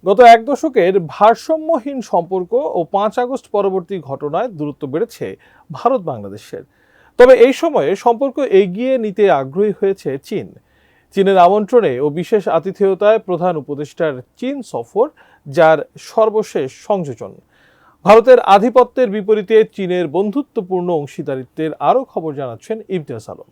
গত এক দশকের ভারসাম্যহীন সম্পর্ক ও ৫ আগস্ট পরবর্তী ঘটনায় দূরত্ব বেড়েছে ভারত বাংলাদেশের। তবে এই সময়ে সম্পর্ক এগিয়ে নিতে আগ্রহী হয়েছে চীন। চীনের আমন্ত্রণে ও বিশেষ আতিথেয়তায় প্রধান উপদেষ্টার চীন সফর, যার সর্বশেষ সংযোজন। ভারতের আধিপত্যের বিপরীতে চীনের বন্ধুত্বপূর্ণ অংশীদারিত্বের আরও খবর জানাচ্ছেন ইমতিয়াজ আলম।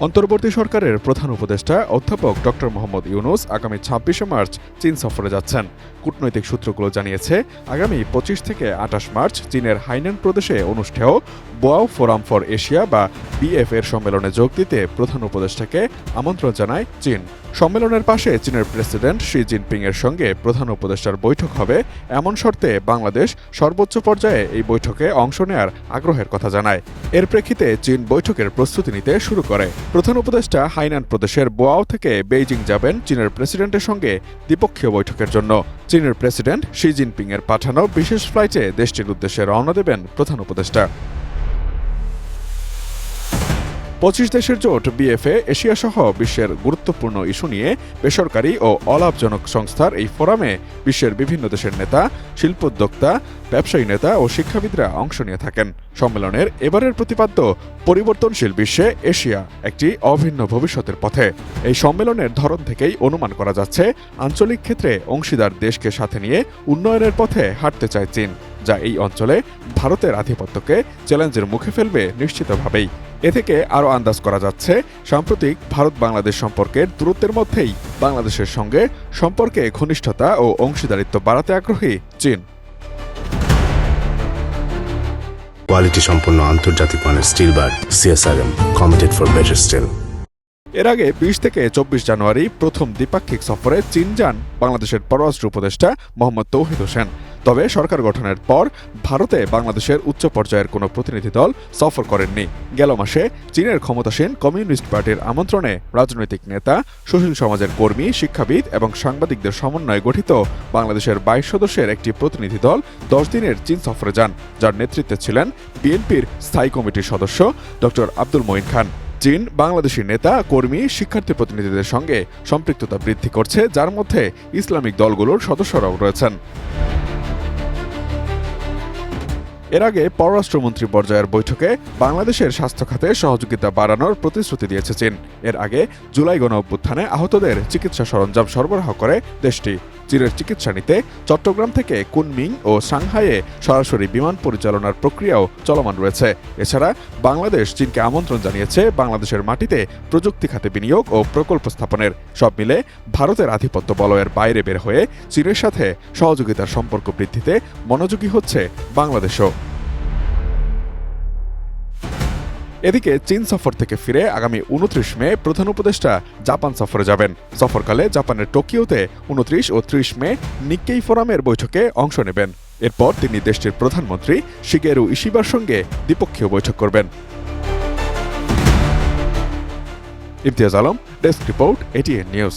অন্তর্বর্তী সরকারের প্রধান উপদেষ্টা অধ্যাপক ডক্টর মোহাম্মদ ইউনুস আগামী ২৬শে মার্চ চীন সফরে যাচ্ছেন। কূটনৈতিক সূত্রগুলো জানিয়েছে, আগামী ২৫ থেকে ২৮ মার্চ চীনের হাইনান প্রদেশে অনুষ্ঠেয় বোয়াও ফোরাম ফর এশিয়া বা বিএফ এর সম্মেলনে যোগ দিতে প্রধান উপদেষ্টাকে আমন্ত্রণ জানায় চীন। সম্মেলনের পাশে চীনের প্রেসিডেন্ট শি জিনপিং এর সঙ্গে প্রধান উপদেষ্টার বৈঠক হবে, এমন শর্তে বাংলাদেশ সর্বোচ্চ পর্যায়ে এই বৈঠকে অংশ নেয়ার আগ্রহের কথা জানায়। এর প্রেক্ষিতে চীন বৈঠকের প্রস্তুতি নিতে শুরু করে। প্রধান উপদেষ্টা হাইনান প্রদেশের বোয়াও থেকে বেইজিং যাবেন চীনের প্রেসিডেন্টের সঙ্গে দ্বিপক্ষীয় বৈঠকের জন্য। চীনের প্রেসিডেন্ট শি জিনপিং এর পাঠানো বিশেষ ফ্লাইটে দেশটির উদ্দেশ্যে রওনা দেবেন প্রধান উপদেষ্টা। ২৫ দেশের জোট বিএফএ এশিয়া সহ বিশ্বের গুরুত্বপূর্ণ ইস্যু নিয়ে বেসরকারি ও অলাভজনক সংস্থার এই ফোরামে বিশ্বের বিভিন্ন দেশের নেতা, শিল্পোদ্যোক্তা, ব্যবসায়ী নেতা ও শিক্ষাবিদরা অংশ নিয়ে থাকেন। সম্মেলনের এবারের প্রতিপাদ্য পরিবর্তনশীল বিশ্বে এশিয়া একটি অভিন্ন ভবিষ্যতের পথে। এই সম্মেলনের ধরন থেকেই অনুমান করা যাচ্ছে, আঞ্চলিক ক্ষেত্রে অংশীদার দেশকে সাথে নিয়ে উন্নয়নের পথে হাঁটতে চায় চীন, যা এই অঞ্চলে ভারতের আধিপত্যকে চ্যালেঞ্জের মুখে ফেলবে নিশ্চিতভাবেই। এ থেকে আরও আন্দাজ করা যাচ্ছে, সাম্প্রতিক ভারত বাংলাদেশ সম্পর্কের দূরত্বের মধ্যেই বাংলাদেশের সঙ্গে সম্পর্কে ঘনিষ্ঠতা ও অংশীদারিত্ব বাড়াতে আগ্রহী চীন। কোয়ালিটি সম্পন্ন আন্তর্জাতিক মানের still bar CSRM, committed for better still. এর আগে ২০ থেকে ২৪ জানুয়ারি প্রথম দ্বিপাক্ষিক সফরে চীন যান বাংলাদেশের পররাষ্ট্র উপদেষ্টা মোহাম্মদ তৌহিদ হোসেন। তবে সরকার গঠনের পর ভারতে বাংলাদেশের উচ্চ পর্যায়ের কোনো প্রতিনিধি দল সফর করেননি। গেল মাসে চীনের ক্ষমতাসীন কমিউনিস্ট পার্টির আমন্ত্রণে রাজনৈতিক নেতা, সুশীল সমাজের কর্মী, শিক্ষাবিদ এবং সাংবাদিকদের সমন্বয়ে গঠিত বাংলাদেশের ২২ সদস্যের একটি প্রতিনিধি দল ১০ দিনের চীন সফরে যান, যার নেতৃত্বে ছিলেন বিএনপির স্থায়ী কমিটির সদস্য ডক্টর আব্দুল মঈন খান। চীন বাংলাদেশি নেতা, কর্মী, শিক্ষার্থী প্রতিনিধিদের সঙ্গে সম্পৃক্ততা বৃদ্ধি করছে, যার মধ্যে ইসলামিক দলগুলোর সদস্যরাও রয়েছেন। এর আগে পররাষ্ট্রমন্ত্রী পর্যায়ের বৈঠকে বাংলাদেশের স্বাস্থ্য খাতে সহযোগিতা বাড়ানোর প্রতিশ্রুতি দিয়েছে চীন। এর আগে জুলাই গণঅভ্যুত্থানে আহতদের চিকিৎসা সরঞ্জাম সরবরাহ করে দেশটি। চীনের চিকিৎসা নিতে চট্টগ্রাম থেকে কুনমিং ও সাংহাইয়ে সরাসরি বিমান পরিচালনার প্রক্রিয়াও চলমান রয়েছে। এছাড়া বাংলাদেশ চীনকে আমন্ত্রণ জানিয়েছে বাংলাদেশের মাটিতে প্রযুক্তি খাতে বিনিয়োগ ও প্রকল্প স্থাপনের। সব মিলে ভারতের আধিপত্য বলয়ের বাইরে বের হয়ে চীনের সাথে সহযোগিতার সম্পর্ক বৃদ্ধিতে মনোযোগী হচ্ছে বাংলাদেশও। এদিকে চীন সফর থেকে ফিরে আগামী ২৯ মে প্রধান উপদেষ্টা জাপান সফরে যাবেন। সফরকালে জাপানের টোকিওতে ২৯ ও ৩০ মে নিক্কেই ফোরামের বৈঠকে অংশ নেবেন। এরপর তিনি দেশটির প্রধানমন্ত্রী শিগেরু ইশিবার সঙ্গে দ্বিপক্ষীয় বৈঠক করবেন। Imtiaz Alam, desk report, ATN news.